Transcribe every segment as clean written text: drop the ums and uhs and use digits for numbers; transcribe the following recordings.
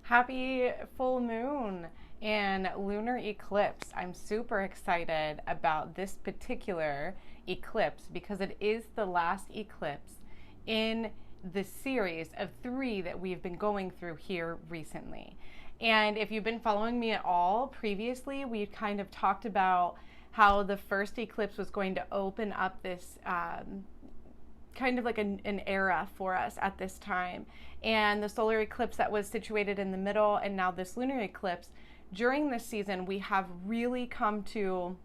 Happy full moon and lunar eclipse. I'm super excited about this particular eclipse because it is the last eclipse in the series of 3 that we've been going through here recently. And if you've been following me at all previously, we've kind of talked about how the first eclipse was going to open up this kind of like an era for us at this time. And the solar eclipse that was situated in the middle, and now this lunar eclipse, during this season, we have really come to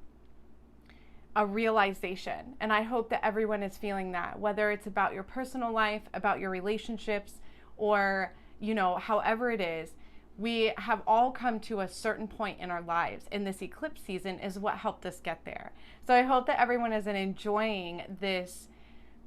a realization. And I hope that everyone is feeling that, whether it's about your personal life, about your relationships, or, however it is. We have all come to a certain point in our lives, and this eclipse season is what helped us get there. So I hope that everyone is enjoying this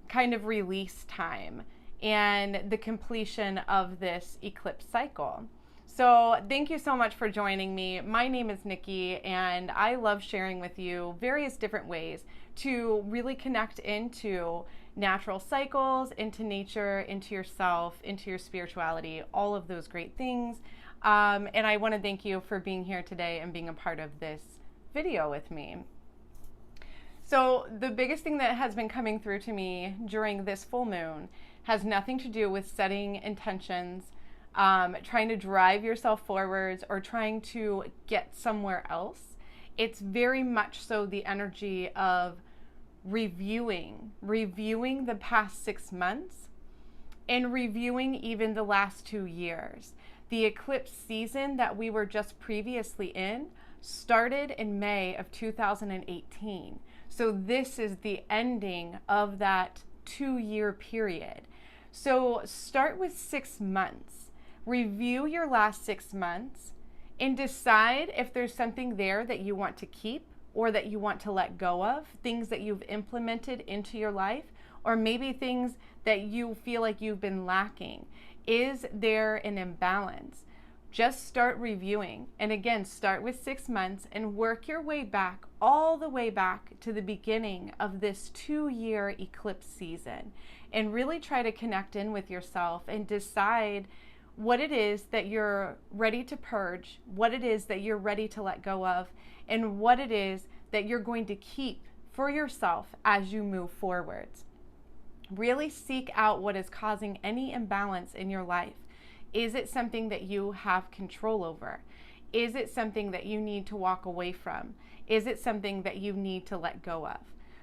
kind of release time and the completion of this eclipse cycle. So thank you so much for joining me. My name is Nikki, and I love sharing with you various different ways to really connect into natural cycles, into nature, into yourself, into your spirituality, all of those great things. And I want to thank you for being here today and being a part of this video with me. So the biggest thing that has been coming through to me during this full moon has nothing to do with setting intentions, trying to drive yourself forwards, or trying to get somewhere else. It's very much so the energy of reviewing the past 6 months and reviewing even the last 2 years. The eclipse season that we were just previously in started in May of 2018. So this is the ending of that 2-year period. So start with 6 months. Review your last 6 months and decide if there's something there that you want to keep or that you want to let go of, things that you've implemented into your life, or maybe things that you feel like you've been lacking. Is there an imbalance? Just start reviewing. And again, start with 6 months and work your way back, all the way back to the beginning of this 2-year eclipse season. And really try to connect in with yourself and decide what it is that you're ready to purge, what it is that you're ready to let go of, and what it is that you're going to keep for yourself as you move forwards. Really seek out what is causing any imbalance in your life. Is it something that you have control over? Is it something that you need to walk away from? Is it something that you need to let go of?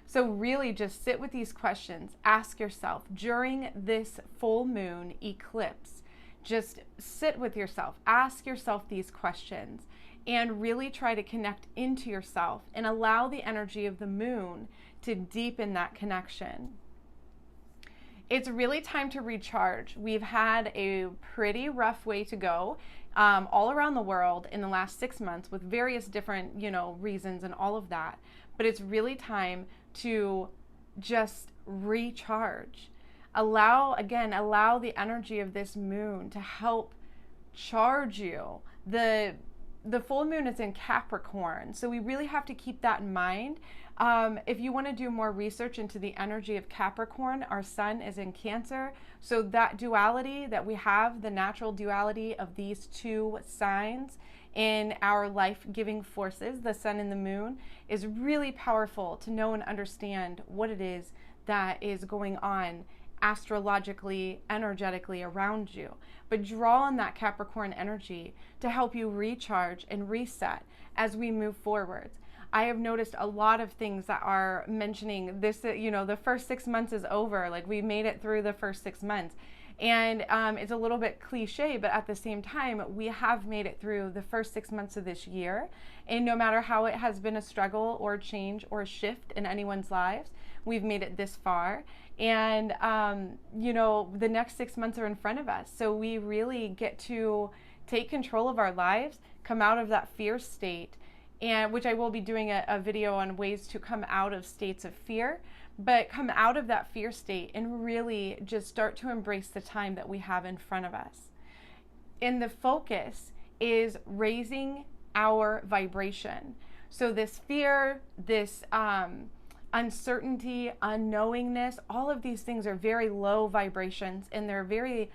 So really just sit with these questions. Ask yourself during this full moon eclipse, just sit with yourself. Ask yourself these questions and really try to connect into yourself and allow the energy of the moon to deepen that connection. It's really time to recharge. We've had a pretty rough way to go all around the world in the last 6 months with various different, reasons and all of that. But it's really time to just recharge. Allow the energy of this moon to help charge you. The full moon is in Capricorn, so we really have to keep that in mind. If you want to do more research into the energy of Capricorn, our sun is in Cancer. So that duality that we have, the natural duality of these 2 signs in our life-giving forces, the sun and the moon, is really powerful to know and understand what it is that is going on astrologically, energetically around you. But draw on that Capricorn energy to help you recharge and reset as we move forwards. I have noticed a lot of things that are mentioning this, the first 6 months is over. Like, we made it through the first 6 months. And it's a little bit cliche, but at the same time, we have made it through the first 6 months of this year. And no matter how it has been a struggle or change or shift in anyone's lives, we've made it this far. And, the next 6 months are in front of us. So we really get to take control of our lives, come out of that fear state, and which I will be doing a video on ways to come out of states of fear, but come out of that fear state and really just start to embrace the time that we have in front of us. And the focus is raising our vibration. So this fear, this uncertainty, unknowingness, all of these things are very low vibrations, and they're very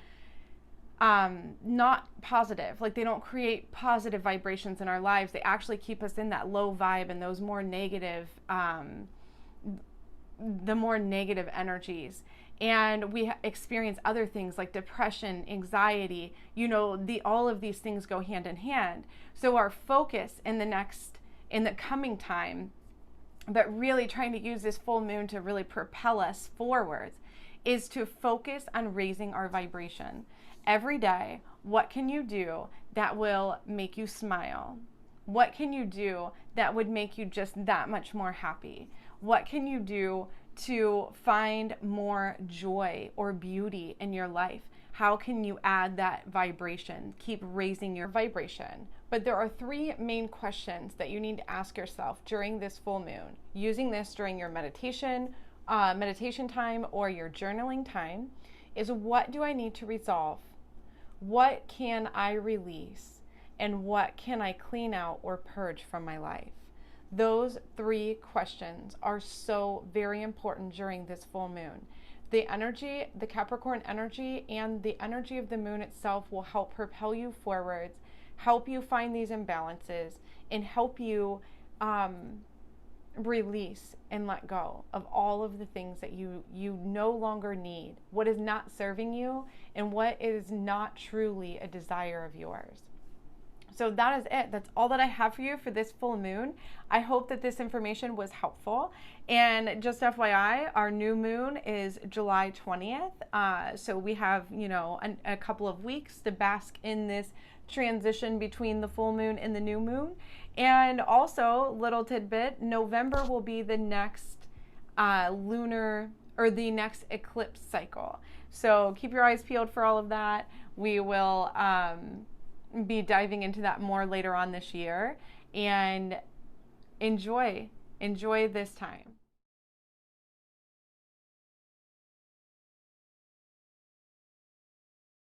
not positive. Like, they don't create positive vibrations in our lives. They actually keep us in that low vibe and those more negative, the more negative energies. And we experience other things like depression, anxiety, all of these things go hand in hand. So our focus in the coming time, but really trying to use this full moon to really propel us forwards, is to focus on raising our vibration. Every day, what can you do that will make you smile? What can you do that would make you just that much more happy? What can you do to find more joy or beauty in your life? How can you add that vibration? Keep raising your vibration. But there are 3 main questions that you need to ask yourself during this full moon. Using this during your meditation time or your journaling time is, what do I need to resolve? What can I release? And what can I clean out or purge from my life? Those 3 questions are so very important during this full moon. The energy, the Capricorn energy, and the energy of the moon itself will help propel you forwards, help you find these imbalances, and help you release and let go of all of the things that you no longer need, what is not serving you, and what is not truly a desire of yours. So that is it. That's all that I have for you for this full moon. I hope that this information was helpful. And just FYI, our new moon is July 20th. So we have, a couple of weeks to bask in this transition between the full moon and the new moon. And also, little tidbit, November will be the next lunar, or the next eclipse cycle. So keep your eyes peeled for all of that. We will be diving into that more later on this year, and enjoy this time.